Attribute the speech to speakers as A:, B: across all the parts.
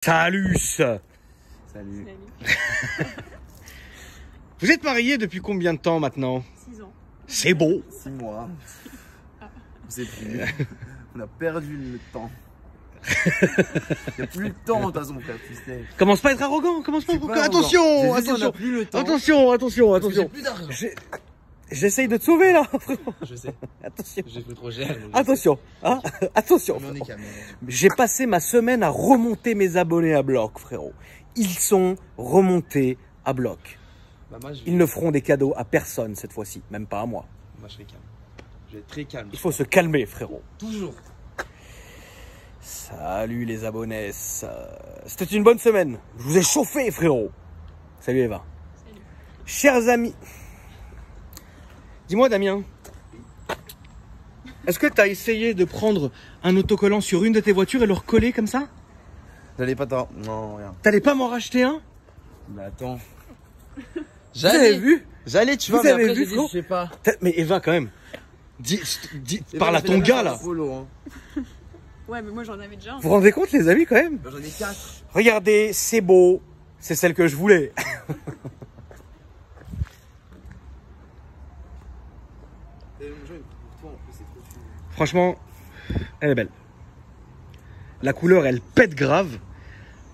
A: Salut.
B: Salut.
A: Vous êtes mariés depuis combien de temps maintenant?
C: 6 ans.
A: C'est beau.
B: 6 mois. Vous savez plus. On a perdu le temps. Il n'y a plus le temps de toute façon, frère, tu sais.
A: Commence pas à être arrogant, commence pas.
B: Pas
A: Attention,
B: arrogant.
A: attention,
B: Plus le temps.
A: attention.
B: J'ai plus d'argent.
A: J'essaye de te sauver là.
B: Je sais.
A: Attention.
B: J'ai fait trop cher.
A: Attention, hein. Attention.
B: On est calme.
A: J'ai passé ma semaine à remonter mes abonnés à bloc, frérot. Ils sont remontés à bloc.
B: Bah, moi,
A: Ils ne feront des cadeaux à personne cette fois-ci, même pas à moi.
B: Moi, je serai calme. Je vais être très calme.
A: Il faut se calmer, frérot.
B: Toujours.
A: Salut les abonnés. C'était une bonne semaine. Je vous ai chauffé, frérot. Salut Eva.
C: Salut.
A: Chers amis. Dis-moi, Damien. Est-ce que tu as essayé de prendre un autocollant sur une de tes voitures et le recoller comme ça?
B: J'allais pas t'en. Non, rien.
A: T'allais pas m'en racheter un?
B: Mais attends.
A: Vous avez vu?
B: J'allais, tu vois,
A: Vous
B: mais
A: avez
B: après,
A: vu,
B: j'ai dit,
A: Flo?
B: je sais pas.
A: Mais Eva, quand même. Parle à ton gars, là.
C: Ouais, mais moi j'en avais déjà un.
A: Vous vous rendez compte, les amis, quand même?
B: J'en ai 4.
A: Regardez, c'est beau. C'est celle que je voulais. Franchement, elle est belle. La couleur, elle pète grave.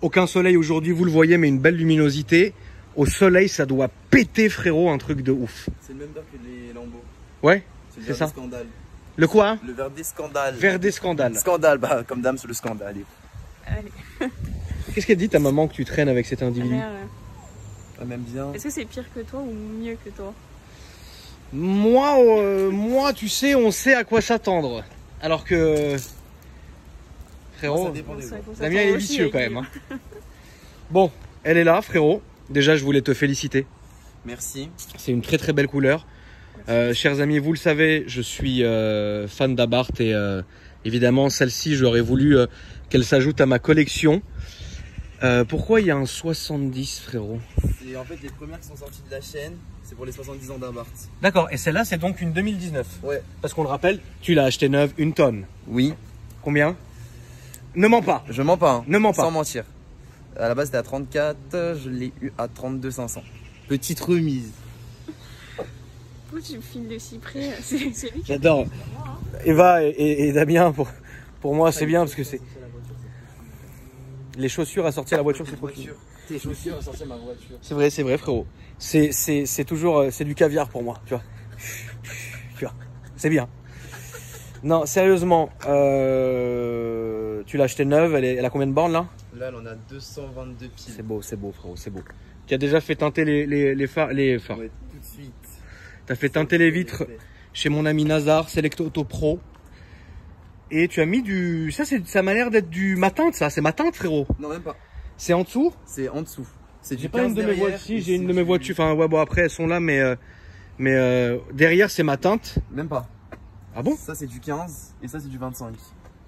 A: Aucun soleil aujourd'hui, vous le voyez, mais une belle luminosité. Au soleil, ça doit péter, frérot, un truc de ouf.
B: C'est le même verre que les Lambeaux.
A: Ouais,
B: C'est
A: c'est ça.
B: Scandale.
A: Le quoi, hein?
B: Le verre des scandales.
A: Vers des scandales.
B: Scandale, bah, comme dame sur le scandale.
C: Allez.
A: Qu'est-ce qu'elle dit ta maman que tu traînes avec cet
C: Ah,
A: individu?
C: merde.
B: Elle m'aime bien.
C: Est-ce que c'est pire que toi ou mieux que toi?
A: Moi, tu sais, on sait à quoi s'attendre. Alors que... Frérot,
B: Ça dépend des
C: Ça,
B: jours.
C: faut
A: Damien
C: s'attendre
A: est
C: aussi
A: vicieux
C: avec
A: quand
C: lui.
A: même. Hein. Bon, elle est là, frérot. Déjà, je voulais te féliciter.
B: Merci.
A: C'est une très très belle couleur. Chers amis, vous le savez, je suis fan d'Abarth et évidemment, celle-ci, j'aurais voulu qu'elle s'ajoute à ma collection. Pourquoi il y a un 70, frérot?
B: C'est en fait les premières qui sont sorties de la chaîne. C'est pour les 70 ans d'Abarth.
A: D'accord, et celle-là, c'est donc une 2019.
B: Ouais.
A: Parce qu'on le rappelle, tu l'as acheté neuve, une tonne.
B: Oui.
A: Combien? Ne mens pas.
B: Je mens pas. Hein.
A: Ne mens pas.
B: Sans mentir. À la base, c'était à 34. Je l'ai eu à 32 500. Petite remise.
C: Pourquoi tu me files de si près? C'est lui qui
A: J'adore. Eva et Damien, pour moi, c'est bien parce que c'est... Les chaussures à sortir à la voiture, c'est trop cool.
B: Tes chaussures à sortir ma voiture.
A: C'est vrai, frérot. C'est toujours, c'est du caviar pour moi, tu vois. Tu vois, c'est bien. Non, sérieusement, tu l'as acheté neuve, elle a combien de bornes là?
B: Là, elle en a 222 piles.
A: C'est beau, frérot, c'est beau. Tu as déjà fait teinter les phares,
B: Ouais, tout de suite.
A: Tu as fait teinter les vitres chez mon ami Nazar, Select Auto Pro. Et tu as mis du... Ça m'a l'air d'être du matinte, ça. C'est matinte, frérot.
B: Non, même pas.
A: C'est en dessous?
B: C'est en dessous. C'est
A: J'ai
B: du
A: pas une
B: 15
A: de mes
B: derrière.
A: voitures. Si,
B: et
A: j'ai une
B: c'est
A: de mes
B: du-
A: voitures. Enfin, ouais, bon, après, elles sont là, mais derrière, c'est matinte.
B: Même pas.
A: Ah bon?
B: Ça, c'est du 15 et ça, c'est du 25.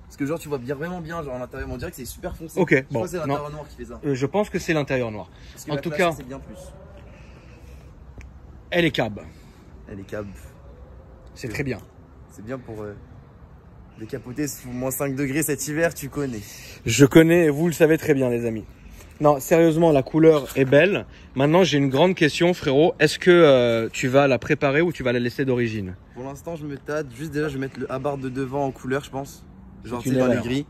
B: Parce que genre, tu vois bien, vraiment bien, genre à l'intérieur. On dirait que c'est super foncé.
A: Ok,
B: Je
A: bon,
B: crois que c'est
A: non.
B: l'intérieur noir qui fait ça.
A: Je pense que c'est l'intérieur noir.
B: Parce que
A: En
B: la
A: tout
B: classe,
A: cas-
B: c'est bien plus.
A: Elle est cab.
B: Elle est cab.
A: C'est très bien.
B: C'est bien pour décapoter sous moins 5 degrés cet hiver, tu connais.
A: Je connais, et vous le savez très bien, les amis. Non, sérieusement, la couleur est belle. Maintenant, j'ai une grande question, frérot. Est-ce que tu vas la préparer ou tu vas la laisser d'origine?
B: Pour l'instant, je me tâte. Juste déjà, je vais mettre le Abarth de devant en couleur, je pense. Genre,
A: C'est
B: tu
A: une
B: sais, dans les
A: erreur.
B: gris.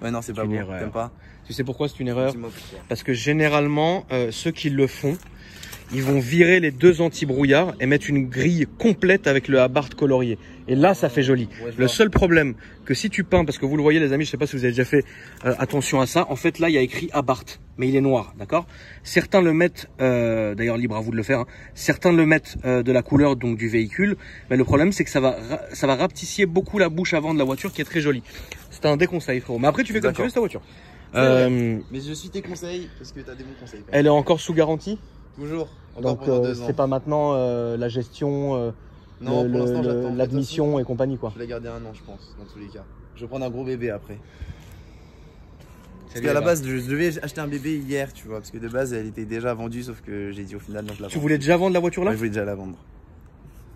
B: Ouais, non, c'est pas
A: une
B: bon.
A: erreur.
B: T'aimes pas?
A: Tu sais pourquoi c'est une erreur?
B: Dis-moi pourquoi.
A: Parce que généralement, ceux qui le font, ils vont virer les deux anti-brouillards et mettre une grille complète avec le Abarth colorié. Et là, ça fait joli.
B: Ouais, je
A: Le
B: vois.
A: seul problème, que si tu peins, parce que vous le voyez les amis, je sais pas si vous avez déjà fait attention à ça, en fait là, il y a écrit Abarth, mais il est noir, d'accord? Certains le mettent, d'ailleurs libre à vous de le faire, hein, certains le mettent de la couleur donc du véhicule, mais le problème c'est que ça va rapetisser beaucoup la bouche avant de la voiture qui est très jolie. C'est un déconseil, frérot. Mais après, tu fais comme tu veux, c'est ta voiture.
B: Mais je suis tes conseils parce que t'as des bons conseils. quand même.
A: Elle est encore sous garantie?
B: Toujours. Encore
A: Donc
B: pendant 2 ans.
A: c'est pas maintenant la gestion,
B: Non, pour l'instant, j'attends.
A: l'admission et compagnie quoi.
B: Je vais garder 1 an, je pense, dans tous les cas. Je vais prendre un gros bébé après. Parce
A: Salut,
B: qu'à la
A: Eva.
B: base, je devais acheter un bébé hier, tu vois. Parce que de base, elle était déjà vendue, sauf que j'ai dit au final, non, je la
A: Tu
B: vends.
A: voulais déjà vendre la voiture là?
B: Ouais, je voulais déjà la vendre.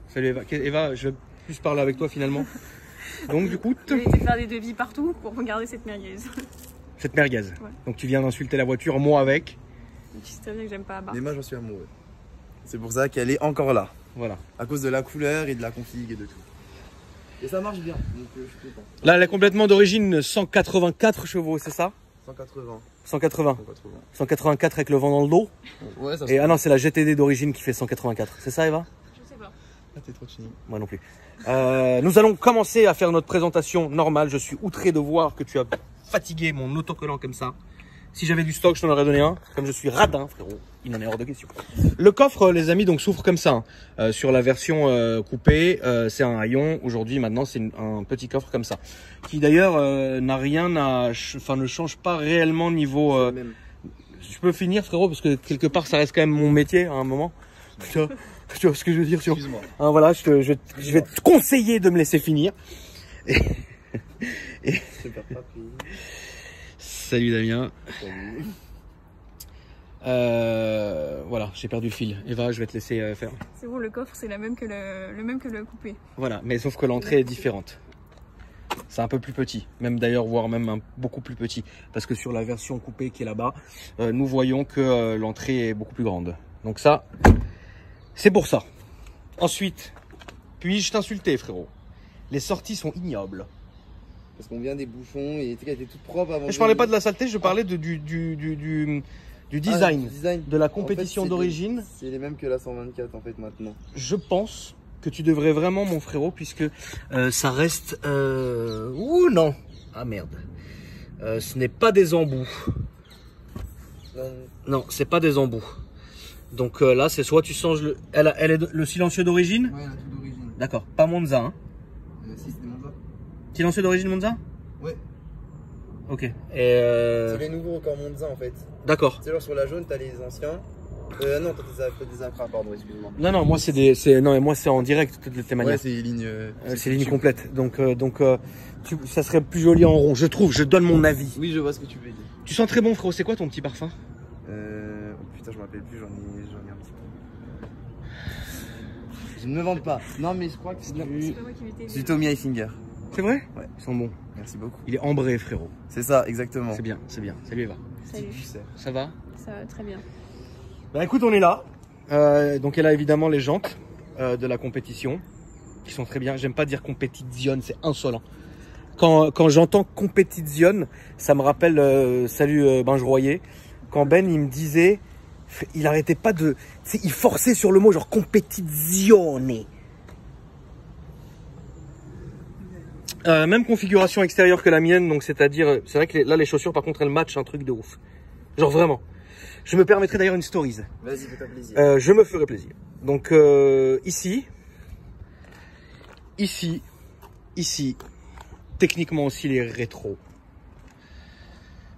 A: Salut Eva. Eva, je vais plus parler avec toi finalement. Donc du coup,
C: J'ai été faire des devis partout pour regarder cette merguez.
A: Cette merguez.
C: Ouais.
A: Donc tu viens d'insulter la voiture, moi avec.
C: Tu sais très bien que j'aime pas Abarth.
B: Mais moi, j'en suis amoureux. C'est pour ça qu'elle est encore là.
A: Voilà.
B: À cause de la couleur et de la config et de tout. Et ça marche bien, donc je suis content.
A: Là, elle est complètement d'origine 184 chevaux, c'est ça?
B: 180.
A: 180.
B: 180.
A: 184 avec le vent dans le dos.
B: Ouais, ça
A: Et ah non, c'est la GTD d'origine qui fait 184. C'est ça, Eva?
C: Je sais pas.
B: Ah, t'es trop chini.
A: Moi non plus. Nous allons commencer à faire notre présentation normale. Je suis outré de voir que tu as fatigué mon autocollant comme ça. Si j'avais du stock, je t'en aurais donné un. Comme je suis radin, frérot, il n'en est hors de question. Le coffre, les amis, donc s'ouvre comme ça. Sur la version coupée, c'est un haillon. Aujourd'hui, maintenant, c'est un petit coffre comme ça. Qui d'ailleurs n'a rien à... Enfin, ne change pas réellement niveau...
B: Même.
A: Je peux finir, frérot, parce que quelque part, ça reste quand même mon métier à un moment. Tu vois ce que je veux dire sur...
B: Excuse-moi.
A: Hein, voilà, je vais te conseiller de me laisser finir.
B: Je perds pas pris.
A: Salut Damien.
B: Salut.
A: Voilà, j'ai perdu le fil. Eva, je vais te laisser faire.
C: C'est bon, le coffre c'est le même que le coupé.
A: Voilà, mais sauf que l'entrée est différente. C'est un peu plus petit, même d'ailleurs, voire même beaucoup plus petit. Parce que sur la version coupée qui est là-bas, nous voyons que l'entrée est beaucoup plus grande. Donc ça, c'est pour ça. Ensuite, puis-je t'insulter, frérot? Les sorties sont ignobles.
B: Parce qu'on vient des bouchons et elle était toute propre avant.
A: Je parlais pas de la saleté, je parlais du design,
B: design
A: de la
B: En
A: compétition
B: fait,
A: d'origine.
B: C'est les mêmes que la 124 en fait maintenant.
A: Je pense que tu devrais vraiment, mon frérot, puisque ça reste... Ouh non. Ah merde. Ce n'est pas des embouts. Non, c'est pas des embouts. Donc là, c'est soit tu changes le... Elle est le silencieux d'origine?
B: Ouais, la toute d'origine.
A: D'accord, pas Monza, hein.
B: Si, c'est des Monza.
A: Silencieux d'origine Monza?
B: Ouais.
A: Ok. Et
B: C'est les nouveaux records Monza en fait.
A: d'accord.
B: Tu sais, genre sur la jaune, t'as les anciens. Non, t'as des Acra, pardon, excuse-moi.
A: Non, non, moi non, mais moi c'est en direct de tes manières.
B: Ouais, c'est les lignes.
A: C'est ligne complète. Donc ça serait plus joli en rond. Je trouve. Je donne mon avis.
B: Oui, je vois ce que tu veux dire.
A: Tu sens très bon, frérot. C'est quoi ton petit parfum?
B: Oh, putain, je me rappelle plus, j'en ai un petit peu. Je ne me vante pas. Non, mais je crois que c'est
C: C'est pas moi qui m'étais
B: du Tommy Hilfiger.
A: C'est vrai?
B: Ouais.
A: Ils sont bons.
B: Merci beaucoup.
A: Il est ambré, frérot.
B: C'est ça, exactement.
A: C'est bien, c'est bien. Salut Eva.
C: Salut.
A: Ça va?
C: Ça va très bien.
A: Bah écoute, on est là. Donc elle a évidemment les jantes de la compétition qui sont très bien. J'aime pas dire compétition, c'est insolent. Quand j'entends compétition, ça me rappelle salut Benj Royer. Quand Ben il me disait, il arrêtait pas de, tu sais, il forçait sur le mot genre competizione. Même configuration extérieure que la mienne, donc c'est-à-dire, c'est vrai que là les chaussures par contre elles matchent un truc de ouf. Genre vraiment. Je me permettrai d'ailleurs une stories.
B: Vas-y, fais-toi plaisir.
A: Je me ferai plaisir. Donc ici, techniquement aussi les rétros.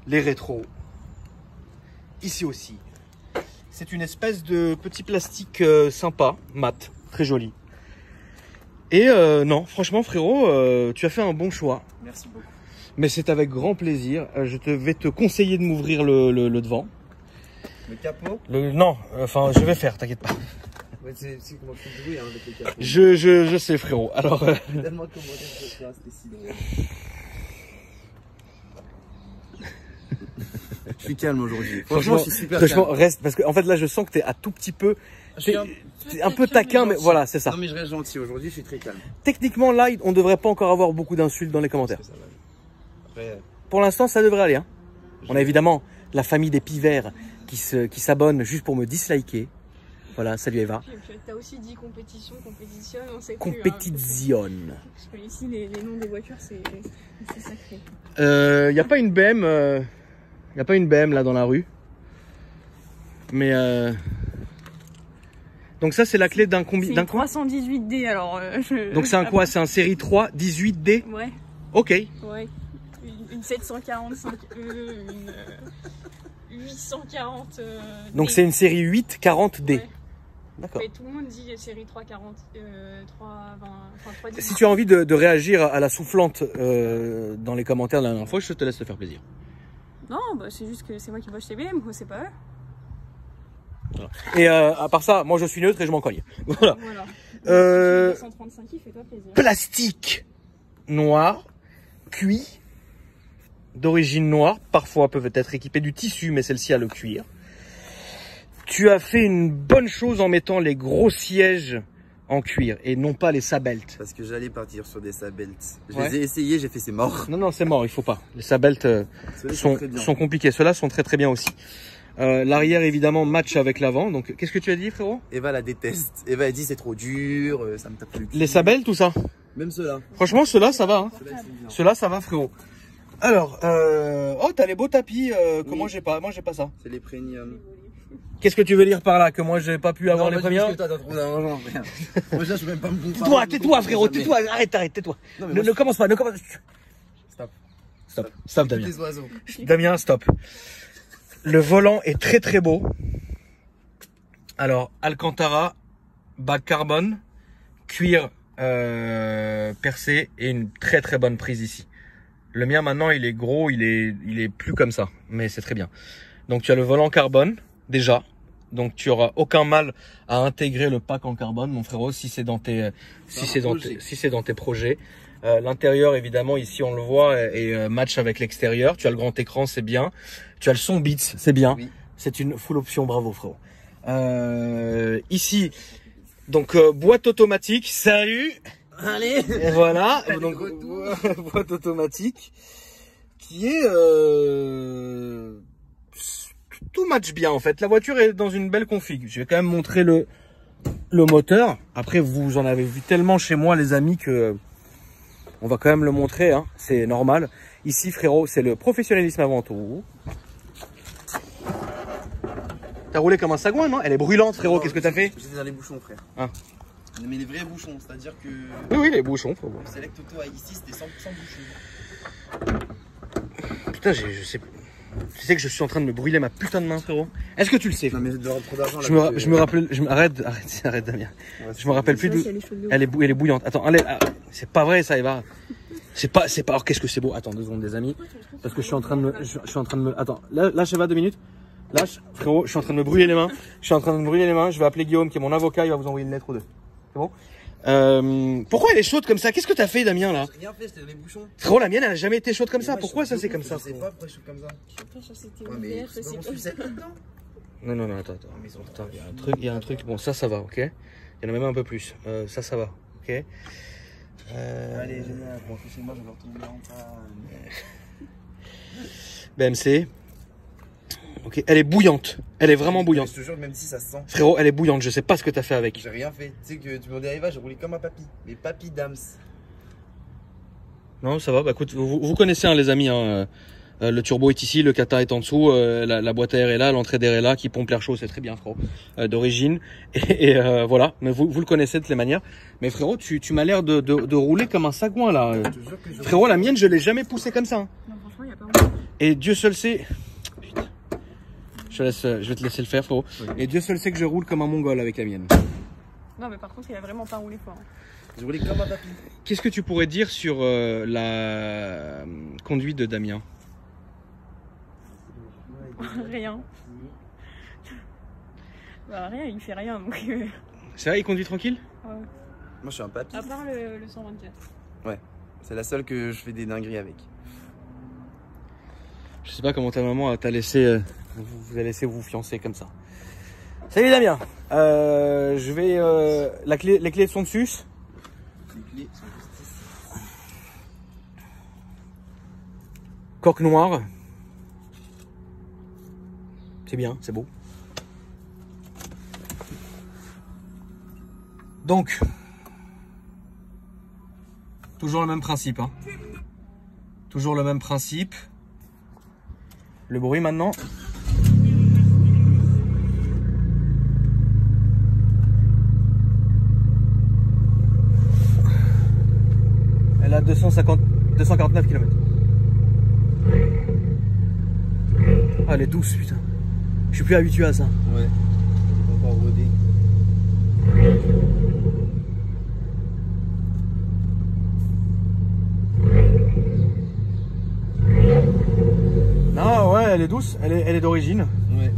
A: Les rétros. Ici aussi. C'est une espèce de petit plastique sympa, mat, très joli. Et non, franchement frérot, tu as fait un bon choix.
B: Merci beaucoup.
A: Mais c'est avec grand plaisir. Je vais te conseiller de m'ouvrir le devant.
B: Le capot?
A: Non, enfin je vais faire, t'inquiète pas.
B: Ouais, c'est comment tu te joues avec les capots.
A: Je sais frérot. Alors
B: Tellement comment c'était si drôle. Je suis calme aujourd'hui. Franchement, je suis super
A: franchement,
B: calme.
A: reste parce que en fait là je sens que t'es à tout petit peu, t'es un peu taquin, mais voilà c'est ça.
B: Non mais je reste gentil aujourd'hui, je suis très calme.
A: Techniquement là on devrait pas encore avoir beaucoup d'insultes dans les commentaires.
B: Ça va. Après,
A: Pour l'instant ça devrait aller. Hein. On a évidemment la famille des pivers qui s'abonnent juste pour me disliker. Voilà, salut Eva.
C: Et puis t'as aussi dit compétition, on sait plus.
A: Compétition.
C: Parce que ici les noms des voitures c'est sacré.
A: Y a pas une BM, y a pas une BM là dans la rue. Mais donc ça c'est la clé d'un combi.
C: C'est
A: D'un
C: une 318D alors.
A: Donc c'est un quoi? C'est un série 3 18D.
C: Ouais,
A: Ok.
C: ouais. Une 745E, une 840.
A: Donc c'est une série 8 40D.
C: Ouais.
A: D'accord.
C: Mais tout le monde dit série 340, 320, enfin 310.
A: Si tu as envie de réagir à la soufflante dans les commentaires de la dernière fois, je te laisse te faire plaisir.
C: Non, bah c'est juste que c'est moi qui bosse chez BM, c'est pas eux.
A: Voilà. Et à part ça, moi je suis neutre et je m'en cogne. Voilà.
C: Voilà. 135i, fais-toi plaisir.
A: Plastique noir, cuit, d'origine noire, parfois peuvent être équipées du tissu, mais celle-ci a le cuir. Tu as fait une bonne chose en mettant les gros sièges en cuir et non pas les sabeltes.
B: Parce que j'allais partir sur des sabeltes. Je
A: Ouais.
B: les ai essayés, j'ai fait c'est mort.
A: Non, non, c'est mort, il faut pas. Les sabeltes
B: Ceux-là,
A: sont compliqués. Ceux-là sont très très bien aussi. L'arrière évidemment match avec l'avant. Donc qu'est-ce que tu as dit, frérot?
B: Eva la déteste. Eva elle dit c'est trop dur, ça me tape le cul.
A: Les sabeltes, tout ça?
B: Même ceux-là.
A: Franchement, ceux-là, ça va. Hein.
B: Ceux-là, ils sont bien.
A: Ceux-là, ça va, frérot. Alors, oh, t'as les beaux tapis que
B: Oui.
A: moi j'ai pas. Moi, j'ai pas ça.
B: C'est les premium.
A: Qu'est-ce que tu veux dire par là? Que moi, j'ai pas pu avoir les premiers?
B: Parce que toi, t'as trop d'argent, frère. Moi, je peux même pas me comparer.
A: Tais-toi, tais-toi, frérot, tais-toi. Arrête, tais-toi.
B: Non, mais
A: Ne
B: moi,
A: commence pas, ne commence.
B: Stop.
A: Stop, Damien.
B: Les oiseaux.
A: Damien, stop. Le volant est très très beau. Alors, Alcantara, bac carbone, cuir percé et une très très bonne prise ici. Le mien maintenant, il est gros, il est plus comme ça, mais c'est très bien. Donc, tu as le volant carbone déjà. Donc, tu auras aucun mal à intégrer le pack en carbone, mon frérot, si c'est dans tes projets. L'intérieur, évidemment, ici on le voit, et match avec l'extérieur. Tu as le grand écran, c'est bien. Tu as le son Beats, c'est bien.
B: Oui.
A: C'est une full option, bravo frérot. Ici, donc boîte automatique. Salut.
B: Allez.
A: Et voilà,
B: Elle est
A: donc
B: de retour.
A: boîte automatique qui est tout match bien en fait. La voiture est dans une belle config. Je vais quand même montrer le moteur. Après, vous en avez vu tellement chez moi, les amis, que on va quand même le montrer. Hein. C'est normal. Ici, frérot, c'est le professionnalisme avant tout. T'as roulé comme un sagouin, non? Elle est brûlante, frérot. Qu'est-ce que t'as fait?
B: J'étais dans les bouchons, frère.
A: Ah.
B: Mais les vrais bouchons, c'est-à-dire que
A: Oui, oui, les bouchons, frérot.
B: le Select Auto ici, c'était 100% bouchons.
A: Putain, je sais. Tu sais que je suis en train de me brûler ma putain de main, frérot. Est-ce que tu le sais?
B: Non, mais je dois avoir trop d'argent.
A: Je me rappelle. Arrête, Damien. Je me rappelle plus
C: Tu vois,
A: d'où.
C: si elle est chaude de ouf.
A: Elle est bouillante. Attends, c'est pas vrai, ça, Eva. C'est pas. Alors, qu'est-ce que c'est beau. Attends, 2 secondes, des amis. Parce que je suis en train de me. Attends, lâche Eva 2 minutes. Lâche, frérot. Je suis en train de me brûler les mains. Je vais appeler Guillaume, qui est mon avocat. Il va vous envoyer une lettre ou deux. C'est bon? Pourquoi elle est chaude comme ça? Qu'est-ce que t'as fait, Damien, là?
B: J'ai rien fait, c'était dans les bouchons.
A: Frérot, la mienne, elle a jamais été chaude comme ça.
B: Mais moi,
A: Pourquoi
B: je
A: ça,
B: suis
A: c'est
B: de
A: comme
B: ouf,
A: ça,
B: Je sais
A: frérot?
B: pas pourquoi je suis comme ça.
C: Après, je c'était
B: Ouais,
C: une
B: mais
C: bière,
B: c'est
C: c'est
B: pas mon
C: comme
B: sucette
C: ça.
B: là-dedans.
A: Non, attends.
B: Mais ils sont
A: Attends, il y a un truc. Bon, ça va, ok? Il y en a même un peu plus. Ça va, ok?
B: Allez, génial. Bon, chez moi, je vais retourner en panne.
A: BMC. Ok, elle est bouillante. Elle est vraiment bouillante.
B: Je te jure, même si ça se sent.
A: Frérot, elle est bouillante. Je sais pas ce que t'as fait avec.
B: J'ai rien fait. Tu sais que tu m'en dis à Eva, j'ai roulé comme un papy. Mais papy Dams.
A: Non, ça va. Bah écoute, vous connaissez, hein, les amis. Hein, le turbo est ici, le kata est en dessous, la boîte à air est là, l'entrée d'air est là, qui pompe l'air chaud, c'est très bien, frérot, d'origine. Et voilà. Mais vous le connaissez de toutes les manières. Mais frérot, tu m'as l'air de rouler comme un sagouin là.
B: Je te jure que je
A: Frérot, la mienne, je l'ai jamais poussée comme ça. Hein.
C: Non, franchement, il n'y a pas beaucoup.
A: Et Dieu seul sait. Putain. Je vais te laisser le faire, frérot.
B: Oui.
A: Et Dieu seul sait que je roule comme un mongol avec la mienne.
C: Non, mais par contre, il a vraiment pas roulé fort.
B: J'ai roulé comme un papy.
A: Qu'est-ce que tu pourrais dire sur la conduite de Damien?
C: Rien. Bah, rien, il fait rien. Donc,
A: C'est vrai, il conduit tranquille?
C: ouais.
B: Moi, je suis un papy.
C: À part le 124.
B: C'est la seule que je fais des dingueries avec.
A: Je sais pas comment ta maman t'a laissé, vous a laissé vous fiancer comme ça. Salut Damien. Je vais, les clés sont dessus.
B: Les clés sont juste ici.
A: Coque noire. C'est bien, c'est beau. Donc, toujours le même principe. Hein. Toujours le même principe. Le bruit maintenant. Elle a 249 km. Ah, elle est douce, putain. Je suis plus habitué à ça.
B: Ouais. J'ai pas encore rodé.
A: Non, ouais, elle est douce. Elle est d'origine.
B: Ouais.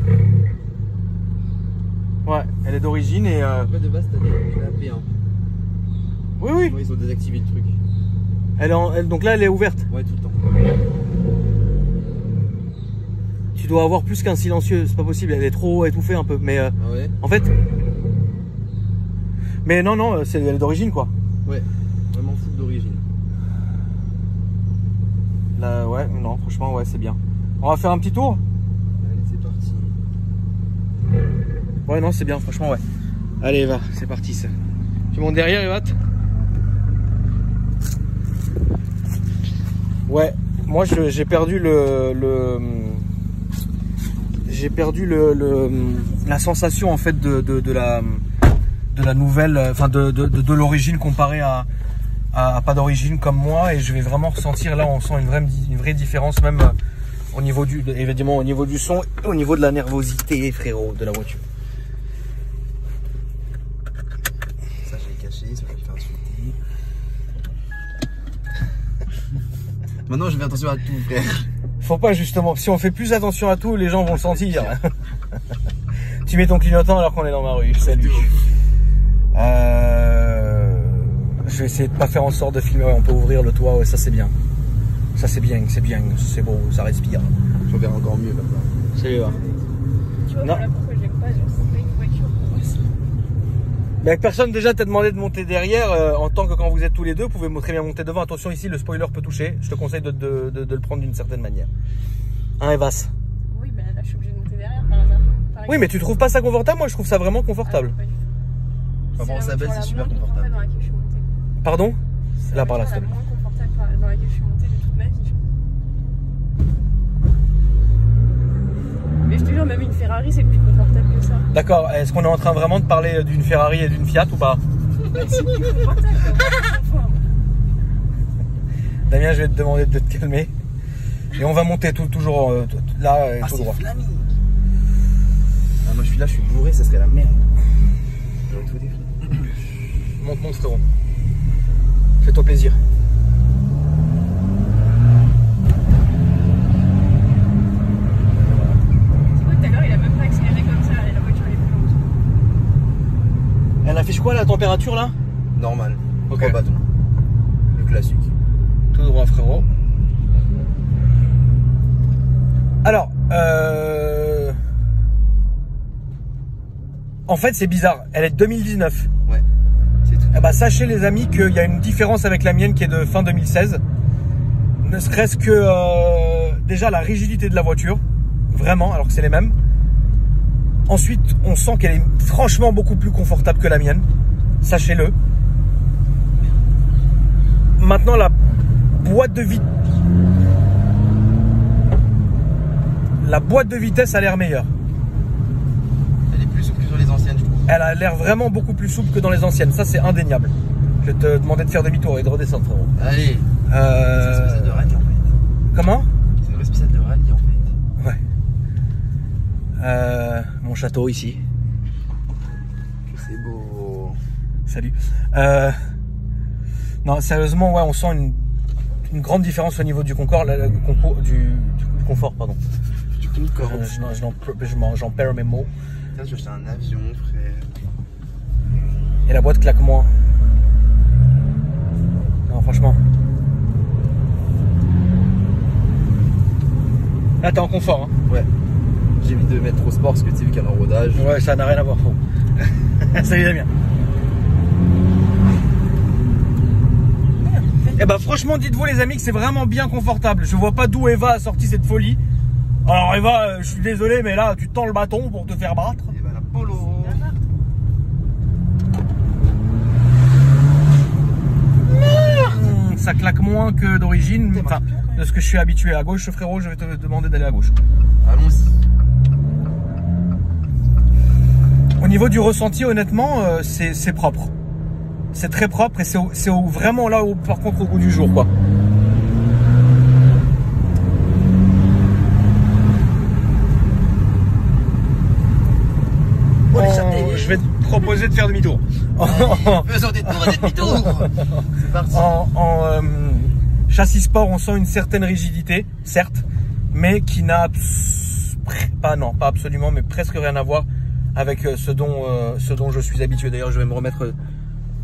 A: Ouais, elle est d'origine et.
B: Après, de base, t'as des AP1.
A: Oui, oui.
B: Moi, ils ont désactivé le truc.
A: Donc là, elle est ouverte.
B: Ouais, tout le temps.
A: Tu dois avoir plus qu'un silencieux, c'est pas possible, elle est trop étouffée un peu. Mais
B: Ah ouais.
A: en fait. Mais non, elle est d'origine quoi.
B: Ouais, vraiment full d'origine.
A: Là, ouais, non, franchement, ouais, c'est bien. On va faire un petit tour.
B: Allez, c'est parti.
A: Ouais, non, c'est bien, franchement, ouais. Allez, va, c'est parti ça. Tu montes derrière, Evat? Ouais, moi j'ai perdu j'ai perdu la sensation en fait de la nouvelle, enfin de l'origine comparée à pas d'origine comme moi, et je vais vraiment ressentir là, on sent une vraie différence même au niveau évidemment au niveau du son et au niveau de la nervosité, frérot, de la voiture.
B: Ça j'ai caché, ça va me faire insulter. Maintenant je fais attention à tout, frère.
A: Faut pas justement, si on fait plus attention à tout, les gens vont le sentir. Tu mets ton clignotant alors qu'on est dans ma rue, salut. Je vais essayer de pas faire en sorte de filmer, ouais, on peut ouvrir le toit, ouais, ça c'est bien. Ça c'est bien, c'est beau, ça respire.
B: Je verrai encore mieux comme ça.
A: Salut.
C: Tu vois,
A: Non.
C: voilà pourquoi j'aime pas, genre, c'est pas une voiture pour moi.
A: Mais personne déjà t'a demandé de monter derrière, en tant que quand vous êtes tous les deux, vous pouvez très bien monter devant. Attention ici, le spoiler peut toucher, je te conseille de le prendre d'une certaine manière. Hein, Evas?
C: Oui, mais là, je suis obligée de monter derrière par hasard.
A: Oui, mais tu trouves pas ça confortable? Moi je trouve ça vraiment confortable.
C: Ah, pas du tout.
B: Par rapport à sa belle, c'est super
C: confortable
B: confortable.
C: dans laquelle je suis montée.
A: Pardon?
C: C'est
A: Là par là,
C: la
A: s'il te plaît.
C: moins confortable dans laquelle je suis montée de toute ma vie. Mais je te jure, même une Ferrari, c'est plus confortable que ça.
A: D'accord, est-ce qu'on est en train vraiment de parler d'une Ferrari et d'une Fiat ou pas?
C: C'est plus confortable, quoi.
A: Damien, je vais te demander de te calmer. Et on va monter toujours là, tout droit.
B: Flammy. Ah, moi je suis là, je suis bourré, ça serait la merde. J'aurais tout défait.
A: Monte, frérot. Fais-toi plaisir.
C: Tu vois, tout à l'heure, il a même pas accéléré comme ça, et la voiture elle est plus lente.
A: Elle affiche quoi la température là?
B: Normal.
A: Ok.
B: 3 bâtons. Le classique.
A: Tout droit, frérot. Alors, en fait c'est bizarre, elle est de 2019.
B: Ouais. C'est tout.
A: Eh ben, sachez les amis qu'il y a une différence avec la mienne qui est de fin 2016. Ne serait-ce que déjà la rigidité de la voiture, vraiment, alors que c'est les mêmes. Ensuite, on sent qu'elle est franchement beaucoup plus confortable que la mienne, sachez-le. Maintenant, la boîte de vitesse a l'air meilleure.
B: Elle est plus souple que sur les anciennes, je trouve.
A: Elle a l'air vraiment beaucoup plus souple que dans les anciennes, ça c'est indéniable. Je vais te demander de faire demi-tour et de redescendre, frérot.
B: Allez. C'est une spéciale de rallye en fait.
A: Comment?
B: C'est une vraie spéciale de rallye en fait.
A: Ouais. Mon château ici.
B: C'est beau.
A: Salut. Non, sérieusement, ouais, on sent une grande différence au niveau du confort, du confort, pardon.
B: Du Concorde.
A: J'en perds mes mots.
B: Putain, je vais acheter un avion, frère.
A: Et la boîte claque moins. Non, franchement. Là, t'es en confort, hein.
B: Ouais. J'évite de mettre trop sport parce que tu sais, vu qu'il y a le rodage.
A: Ouais, ça n'a rien à voir, frérot. Salut Damien. Eh ben franchement, dites-vous les amis que c'est vraiment bien confortable. Je vois pas d'où Eva a sorti cette folie. Alors Eva, je suis désolé, mais là tu tends le bâton pour te faire battre.
B: Et bah la polo.
A: Ça claque moins que d'origine, enfin de ce que je suis habitué. À gauche, frérot, je vais te demander d'aller à gauche.
B: Allons-y.
A: Au niveau du ressenti, honnêtement, c'est propre. C'est très propre et c'est vraiment là, par contre, au goût du jour, quoi. Je vais te proposer de faire demi-tour.
B: Faisons des tours et des demi-tours. C'est parti.
A: En châssis sport, on sent une certaine rigidité, certes, mais qui n'a pas absolument, mais presque rien à voir avec ce dont je suis habitué. D'ailleurs, je vais me remettre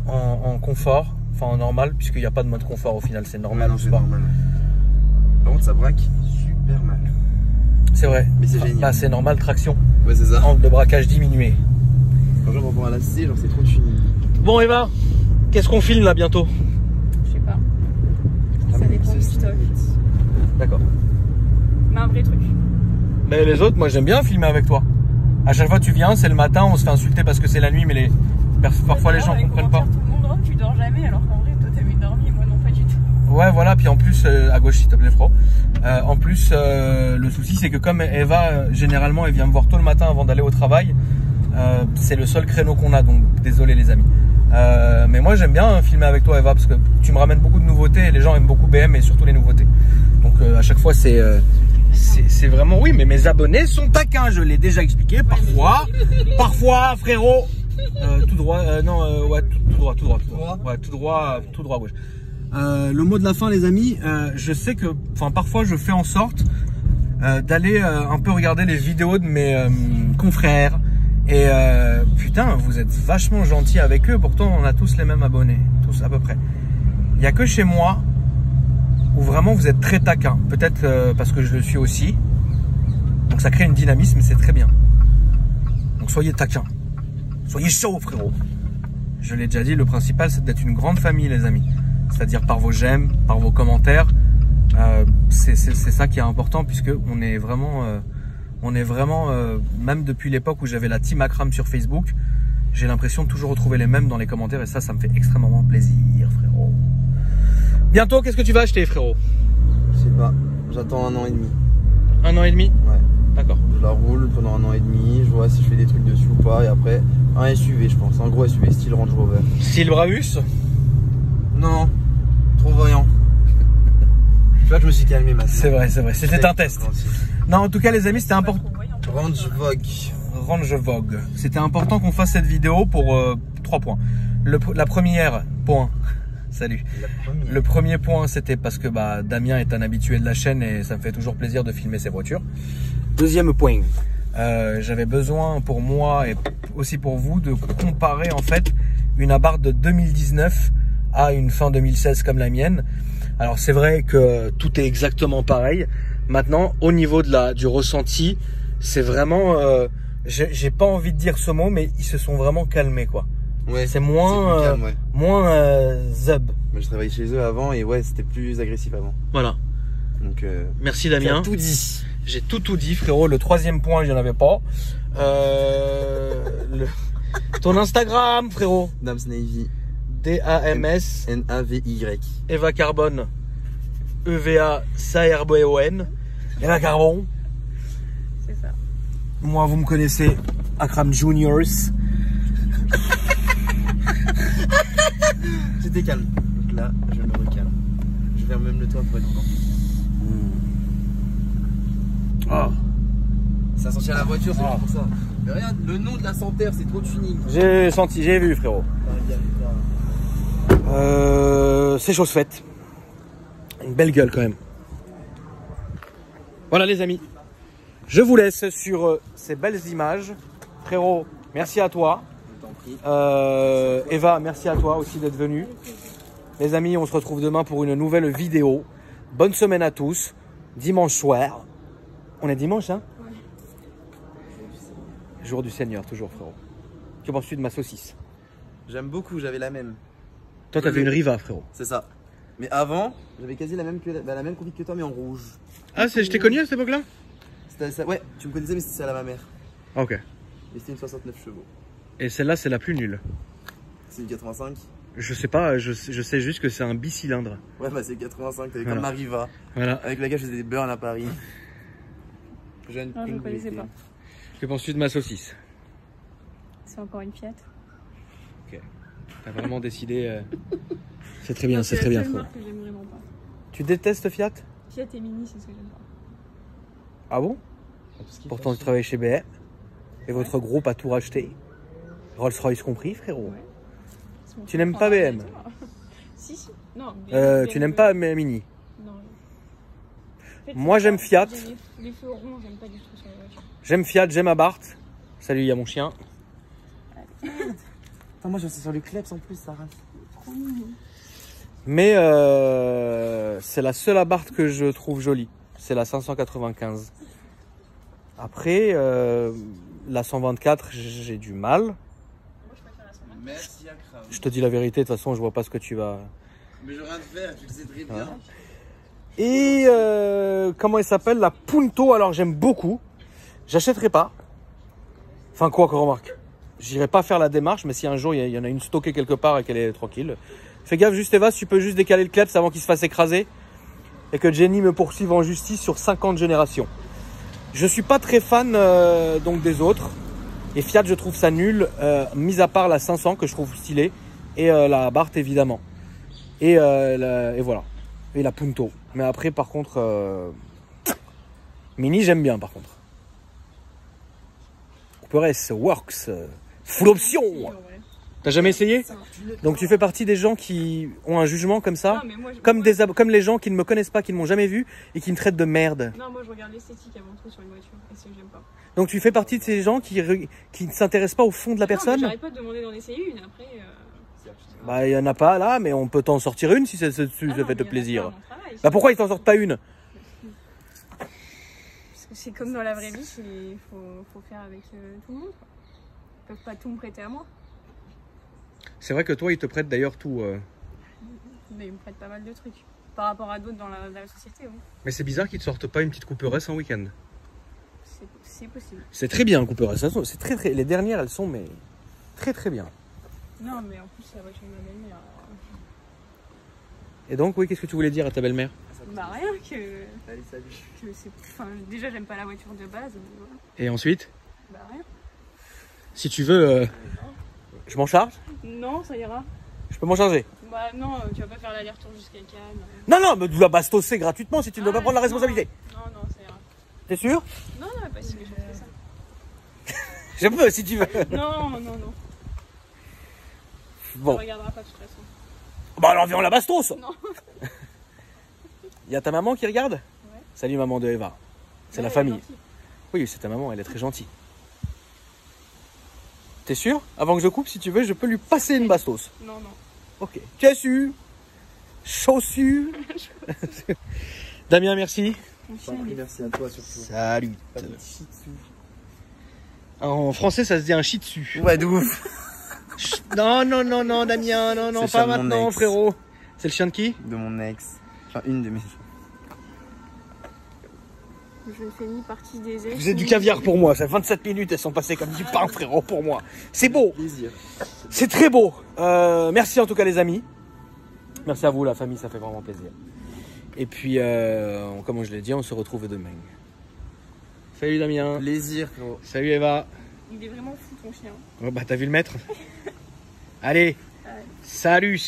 A: en confort, enfin en normal, puisqu'il n'y a pas de mode confort au final, c'est normal.
B: Ouais, non, c'est normal. Par contre, ça braque super mal.
A: C'est vrai.
B: Mais c'est génial.
A: Bah, c'est normal, traction.
B: Ouais, c'est ça.
A: Angle de braquage diminué.
B: Franchement, pour pouvoir la C, genre c'est trop fini.
A: Bon, Eva, qu'est-ce qu'on filme là bientôt?
C: Je sais pas. Ça dépend du stock.
A: D'accord.
C: Mais un vrai truc.
A: Mais les autres, moi j'aime bien filmer avec toi. À chaque fois tu viens, c'est le matin, on se fait insulter parce que c'est la nuit, mais parfois les gens comprennent pas.
C: Tout le monde, oh, tu dors jamais, alors qu'en vrai, toi t'avais dormi et moi non, pas du tout.
A: Ouais, voilà, puis en plus, à gauche s'il te plaît, Fro. En plus, le souci c'est que comme Eva, généralement, elle vient me voir tôt le matin avant d'aller au travail, c'est le seul créneau qu'on a, donc désolé les amis. Mais moi j'aime bien filmer avec toi, Eva, parce que tu me ramènes beaucoup de nouveautés et les gens aiment beaucoup BM et surtout les nouveautés. Donc à chaque fois c'est vraiment, oui, mais mes abonnés sont taquins, je l'ai déjà expliqué, parfois frérot, tout droit, ouais, tout droit à gauche. Le mot de la fin les amis, je sais que, parfois je fais en sorte d'aller un peu regarder les vidéos de mes confrères et putain, vous êtes vachement gentils avec eux, pourtant on a tous les mêmes abonnés, tous à peu près. Il n'y a que chez moi où vraiment vous êtes très taquin, peut-être parce que je le suis aussi, donc ça crée une dynamisme et c'est très bien. Donc soyez taquin, soyez chaud frérot. Je l'ai déjà dit, le principal c'est d'être une grande famille les amis, c'est-à-dire par vos j'aime, par vos commentaires, c'est ça qui est important puisque on est vraiment, même depuis l'époque où j'avais la team Akram sur Facebook, j'ai l'impression de toujours retrouver les mêmes dans les commentaires et ça me fait extrêmement plaisir frérot. Bientôt, qu'est-ce que tu vas acheter, frérot?
B: Je sais pas, j'attends 1 an et demi.
A: 1 an et demi?
B: Ouais.
A: D'accord.
B: Je la roule pendant 1 an et demi, je vois si je fais des trucs dessus ou pas, et après, un SUV, je pense. Un gros SUV, style Range Rover.
A: Style Brabus?
B: Non, trop voyant. Tu vois que je me suis calmé maintenant.
A: C'est vrai, c'était un test. Non, en tout cas, les amis, c'était important.
B: Range Vogue.
A: Range Vogue. C'était important qu'on fasse cette vidéo pour 3 points. La première, point. Salut. Le premier point, c'était parce que Damien est un habitué de la chaîne et ça me fait toujours plaisir de filmer ses voitures. Deuxième point, j'avais besoin pour moi et aussi pour vous de comparer en fait une Abarth de 2019 à une fin 2016 comme la mienne. Alors c'est vrai que tout est exactement pareil. Maintenant, au niveau du ressenti, c'est vraiment, j'ai pas envie de dire ce mot, mais ils se sont vraiment calmés quoi.
B: Ouais,
A: c'est moins,
B: calme, ouais.
A: moins zub.
B: Je travaillais chez eux avant et ouais, c'était plus agressif avant.
A: Voilà.
B: Donc,
A: merci Damien.
B: Tout dit.
A: J'ai tout dit frérot. Le troisième point, j'en avais pas. Ton Instagram frérot.
B: Dams Navy.
A: D-A-M-S
B: N-A-V-Y.
A: Eva Carbone. E-V-A-C-A-R-B-O-N. Eva Carbone.
C: C'est ça.
A: Moi, vous me connaissez. Akram Juniors.
B: J'étais calme. Donc là, je me recalme. Je ferme même le toit pour être content.
A: Oh.
B: Ça sentit à la voiture, c'est pour ça. Mais regarde, le nom de la Santerre, c'est trop de feeling.
A: J'ai vu frérot. C'est chose faite. Une belle gueule quand même. Voilà les amis. Je vous laisse sur ces belles images. Frérot, merci à toi. Eva, merci à toi aussi d'être venue. Les amis, on se retrouve demain pour une nouvelle vidéo. Bonne semaine à tous. Dimanche soir. On est dimanche, hein?
C: Ouais.
A: Jour du Seigneur, toujours, frérot. Que penses-tu de ma saucisse?
B: J'aime beaucoup, j'avais la même.
A: Toi, t'avais une Riva, frérot.
B: C'est ça. Mais avant, j'avais quasi la même config que toi, mais en rouge.
A: Ah, je t'ai connu à cette époque-là?
B: Ouais, tu me connaissais, mais c'était celle à ma mère.
A: Ok.
B: Et c'était une 69 chevaux.
A: Et celle-là, c'est la plus nulle.
B: C'est une 85.
A: Je sais pas, je sais juste que c'est un bicylindre.
B: Ouais, c'est 85, t'avais
A: voilà.
B: comme ma Riva.
A: Voilà.
B: Avec laquelle je faisais des burns à Paris. Jeune.
C: Non, je ne connaissais pas.
A: Que penses-tu de ma saucisse?
C: C'est encore une Fiat.
A: Ok. T'as vraiment décidé. C'est très bien, c'est très bien, frérot.
C: Que j'aime vraiment pas.
A: Tu détestes Fiat?
C: Fiat et Mini, c'est ce que j'aime pas.
A: Ah bon? Pourtant, tu travailles chez BM. Et votre groupe a tout racheté. Rolls-Royce compris, frérot. Ouais. Tu n'aimes pas BM?
C: Si, si. Non,
A: tu n'aimes pas Mini?
C: Non. En fait,
A: moi, j'aime Fiat.
C: Les feux ronds, j'aime pas du tout sur la voiture.
A: J'aime Fiat, j'aime Abarth. Salut, il y a mon chien.
B: Attends, moi, je suis sur le Kleps en plus, ça rase.
C: Trop mignon.
A: Mais c'est la seule Abarth que je trouve jolie. C'est la 595. Après, la 124, j'ai du mal.
C: Moi, je préfère la 120.
B: Merci Akram.
A: Je te dis la vérité, de toute façon, je vois pas ce que tu vas...
B: Mais j'ai rien de faire, tu le sais très bien.
A: Et comment il s'appelle? La Punto, alors j'aime beaucoup. J'achèterai pas. Enfin quoi que remarque. J'irai pas faire la démarche, mais si un jour il y en a une stockée quelque part et qu'elle est tranquille. Fais gaffe juste Eva, si tu peux juste décaler le kleps avant qu'il se fasse écraser. Et que Jenny me poursuive en justice sur 50 générations. Je suis pas très fan donc des autres. Et Fiat, je trouve ça nul, mis à part la 500 que je trouve stylée. Et la Abarth évidemment. Et voilà. Et la Punto. Mais après, par contre, Mini, j'aime bien, par contre. Cooper S, Works, full option. T'as jamais essayé? Donc tu fais partie des gens qui ont un jugement comme ça,
C: Non, mais moi,
A: comme les gens qui ne me connaissent pas, qui ne m'ont jamais vu et qui me traitent de merde.
C: Non, moi je regarde l'esthétique avant tout sur une voiture et c'est que j'aime pas.
A: Donc tu fais partie de ces gens qui ne s'intéressent pas au fond de la personne?
C: J'arrête pas de demander d'en essayer une après.
A: Bah il y en a pas là, mais on peut t'en sortir une si ça fait te plaisir. Bah pourquoi ils t'en sortent pas une?
C: Parce que c'est comme dans la vraie vie, il faut faire avec tout le monde. Ils peuvent pas tout me prêter à moi.
A: C'est vrai que toi, ils te prêtent d'ailleurs tout.
C: Mais ils me prêtent pas mal de trucs. Par rapport à d'autres dans la société. Oui.
A: Mais c'est bizarre qu'ils te sortent pas une petite Cooper S en week-end.
C: C'est possible.
A: C'est très bien, Cooper S. C'est très. Les dernières, elles sont mais très bien.
C: Non, mais en plus, c'est la voiture de ma belle-mère.
A: Et donc, oui, qu'est-ce que tu voulais dire à ta belle-mère?
C: Bah rien que.
B: Allez, salut.
C: Enfin, déjà, j'aime pas la voiture de base. Mais voilà.
A: Et ensuite,
C: Bah rien.
A: si tu veux, je m'en charge?
C: Non, ça ira.
A: Je peux m'en charger?
C: Bah non, tu vas pas faire l'aller-retour jusqu'à Cannes.
A: Non, mais tu dois bastosser gratuitement si tu ne dois pas prendre la responsabilité.
C: Non, ça ira.
A: T'es sûr?
C: Non, pas si méchant que ça.
A: Je peux si tu veux.
C: Non.
A: Bon.
C: On regardera pas de toute façon.
A: Bah alors viens, on la bastos.
C: Non.
A: Il y a ta maman qui regarde?
C: Ouais.
A: Salut maman de Eva. C'est
C: Ouais,
A: la
C: elle est
A: famille.
C: gentille.
A: Oui, c'est ta maman, elle est très gentille. T'es sûr? Avant que je coupe, si tu veux, je peux lui passer une bastos.
C: Non.
A: Ok. Tu as su? Chaussu. Damien, merci.
B: Merci à toi surtout.
A: Salut.
B: Pas de shih tzu.
A: En français, ça se dit un shih tzu.
B: Ouais, de ouf.
A: Non, Damien, non,
B: C'est le chien
A: pas
B: de mon
A: maintenant,
B: ex.
A: frérot. C'est le chien de qui?
B: De mon ex. Enfin, une de mes.
C: Je ne fais ni partie des ex.
A: Vous êtes du caviar pour moi. Ça fait 27 minutes, elles sont passées comme du pain, frérot, pour moi. C'est beau.
B: Plaisir.
A: C'est très beau. Merci en tout cas, les amis. Merci à vous, la famille, ça fait vraiment plaisir. Et puis, comme je l'ai dit, on se retrouve demain. Salut Damien.
B: Plaisir, frérot.
A: Salut Eva.
C: Il est vraiment fou ton chien.
A: Ouais, bah t'as vu le maître? Allez,
C: Ouais.
A: salut.